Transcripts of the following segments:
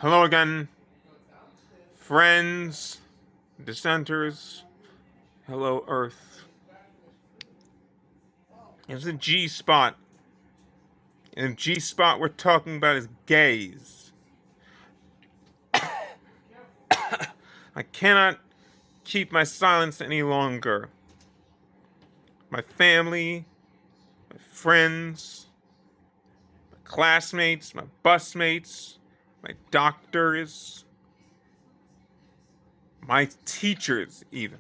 Hello again, friends, dissenters. Hello, Earth. It's a G spot. And the G spot we're talking about is gays. I cannot keep my silence any longer. My family, my friends, my classmates, my busmates, my doctors, my teachers, even,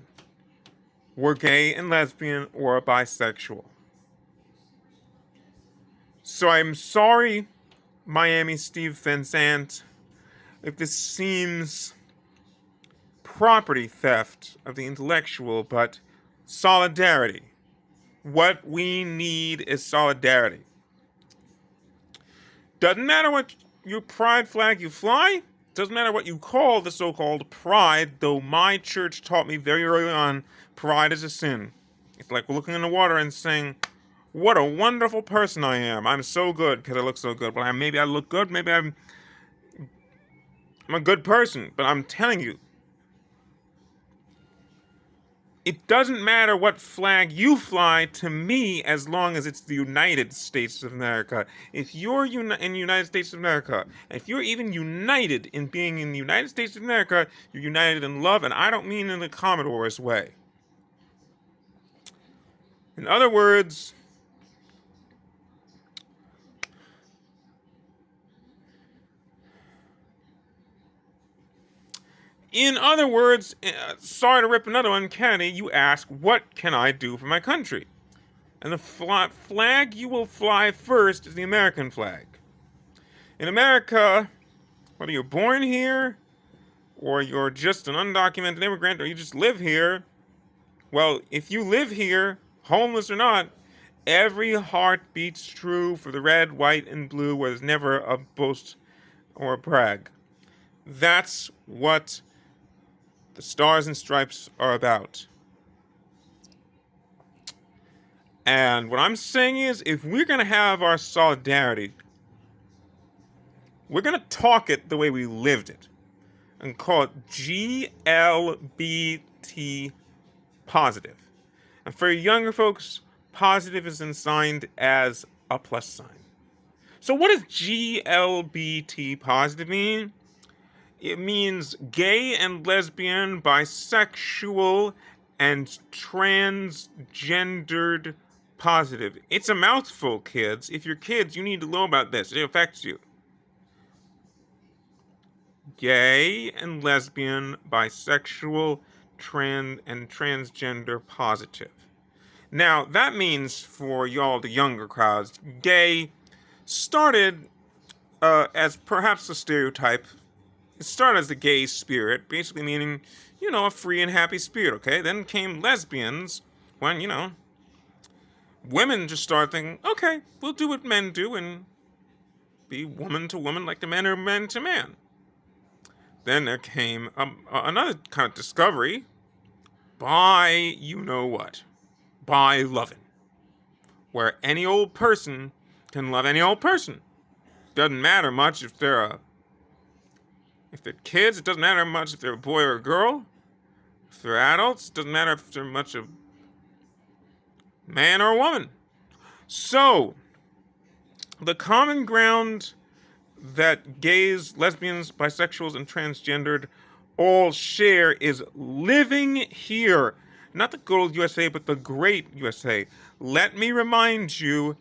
were gay and lesbian or bisexual. So I'm sorry, Miami Steve Vincent, if this seems property theft of the intellectual, but solidarity. What we need is solidarity. Doesn't matter what your pride flag you fly, doesn't matter what you call the so-called pride, though my church taught me very early on pride is a sin. It's like looking in the water and saying, what a wonderful person I am. I'm so good because I look so good. Well, maybe I look good, maybe I'm a good person, but I'm telling you, it doesn't matter what flag you fly to me as long as it's the United States of America. If you're in the United States of America, if you're even united in being in the United States of America, you're united in love, and I don't mean in the Commodore's way. In other words, sorry to rip another one, Kennedy, you ask, what can I do for my country? And the flag you will fly first is the American flag. In America, whether you're born here, or you're just an undocumented immigrant, or you just live here, well, if you live here, homeless or not, every heart beats true for the red, white, and blue, where there's never a boast or a brag. That's what the Stars and Stripes are about. And what I'm saying is, if we're going to have our solidarity, we're going to talk it the way we lived it and call it GLBT positive. And for younger folks, positive is signed as a plus sign. So what does GLBT positive mean? It means gay and lesbian, bisexual, and transgendered positive. It's a mouthful, kids. If you're kids, you need to know about this. It affects you. Gay and lesbian, bisexual, and transgender positive. Now, that means for y'all, the younger crowds, gay started as perhaps a stereotype. It started as the gay spirit, basically meaning, a free and happy spirit, okay? Then came lesbians, when, women just started thinking, okay, we'll do what men do and be woman to woman like the men are men to man. Then there came another kind of discovery by you-know-what, by loving, where any old person can love any old person. Doesn't matter much if they're kids. It doesn't matter much if they're a boy or a girl. If they're adults, it doesn't matter if they're much of man or a woman. So, the common ground that gays, lesbians, bisexuals, and transgendered all share is living here. Not the good old USA, but the great USA. Let me remind you,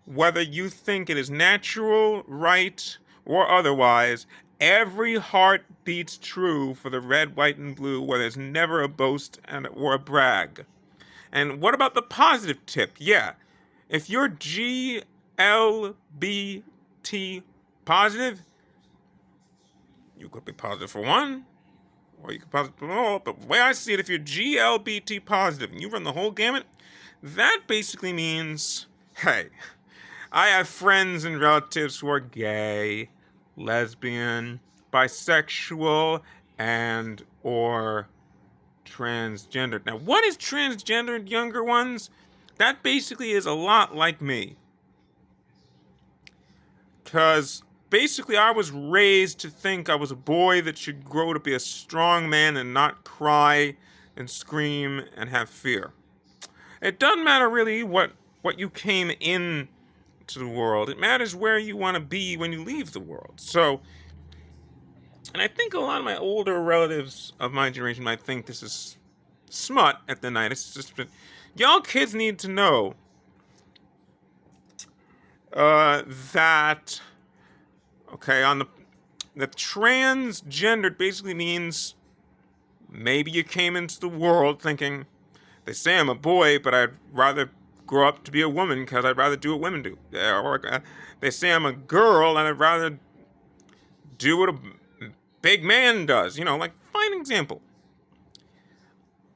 whether you think it is natural, right, or otherwise, every heart beats true for the red, white, and blue, where there's never a boast or a brag. And what about the positive tip? Yeah, if you're GLBT positive, you could be positive for one, or you could be positive for all. But the way I see it, if you're GLBT positive and you run the whole gamut, that basically means, hey, I have friends and relatives who are gay, lesbian, bisexual, and or transgendered. Now, what is transgendered, younger ones? That basically is a lot like me. Because basically, I was raised to think I was a boy that should grow to be a strong man and not cry and scream and have fear. It doesn't matter really what you came in to the world. It matters where you want to be when you leave the world. So, and I think a lot of my older relatives of my generation might think this is smut at the night. It's just, but y'all kids need to know that, okay, the transgendered basically means maybe you came into the world thinking, they say I'm a boy, but I'd rather grow up to be a woman because I'd rather do what women do. Or they say I'm a girl and I'd rather do what a big man does. Like, fine example.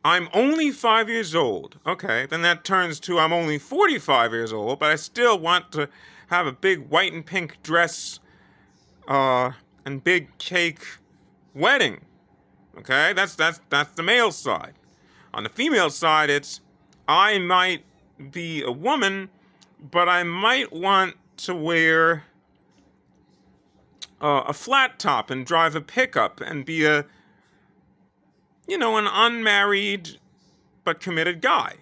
I'm only 5 years old. Okay, then that turns to I'm only 45 years old, but I still want to have a big white and pink dress and big cake wedding. Okay, that's the male side. On the female side, it's I might be a woman, but I might want to wear a flat top and drive a pickup and be an unmarried but committed guy.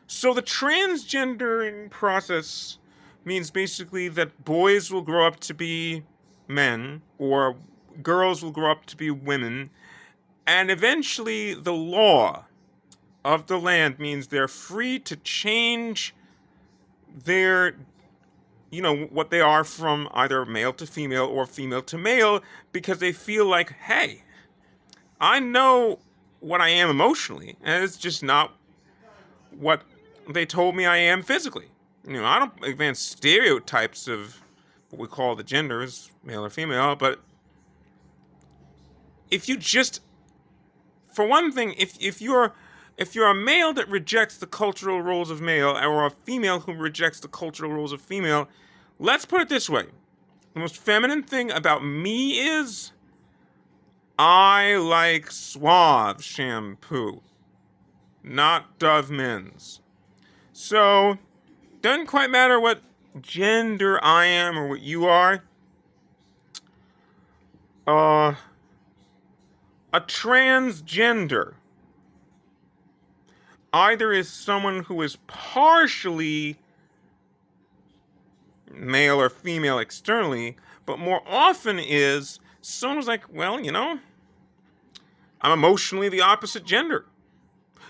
So the transgendering process means basically that boys will grow up to be men or girls will grow up to be women, and eventually the law of the land means they're free to change their what they are from either male to female or female to male, because they feel like, hey, I know what I am emotionally, and it's just not what they told me I am physically. I don't advance stereotypes of what we call the genders, male or female, but if you just, for one thing, if you're a male that rejects the cultural roles of male, or a female who rejects the cultural roles of female, let's put it this way. The most feminine thing about me is I like Suave shampoo, not Dove Men's. So, doesn't quite matter what gender I am or what you are. A transgender either is someone who is partially male or female externally, but more often is someone who's like, well, I'm emotionally the opposite gender.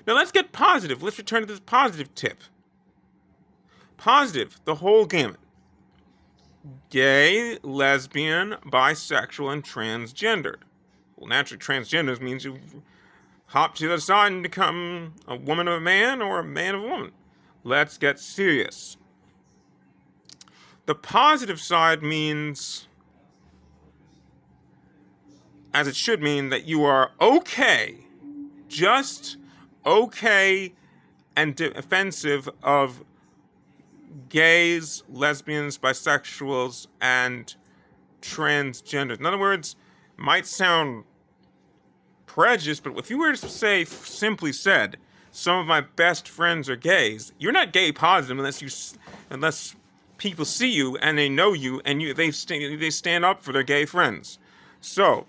Now let's get positive. Let's return to this positive tip. Positive, the whole gamut. Gay, lesbian, bisexual, and transgendered. Well, naturally, transgenders means you hop to the other side and become a woman of a man or a man of a woman. Let's get serious. The positive side means, as it should mean, that you are okay, just okay and offensive of gays, lesbians, bisexuals, and transgenders. In other words, might sound prejudiced, but if you were to say, simply said, some of my best friends are gays, you're not gay positive unless people see you and they know you and they stand up for their gay friends. So,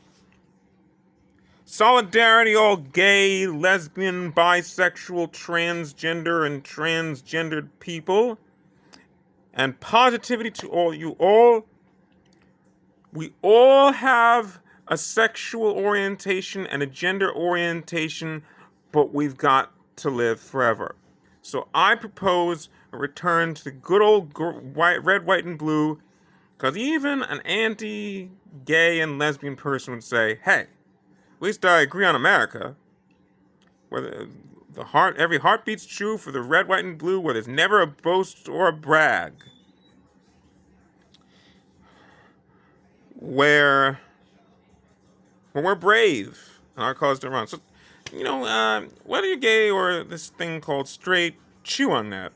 solidarity, all gay, lesbian, bisexual, transgender, and transgendered people. And positivity to all you all. We all have a sexual orientation and a gender orientation, but we've got to live forever. So I propose a return to the good old red, white, and blue, because even an anti-gay and lesbian person would say, hey, at least I agree on America, where every heart beats true for the red, white, and blue, where there's never a boast or a brag. Where we're brave and our cause to run. So, whether you're gay or this thing called straight, chew on that.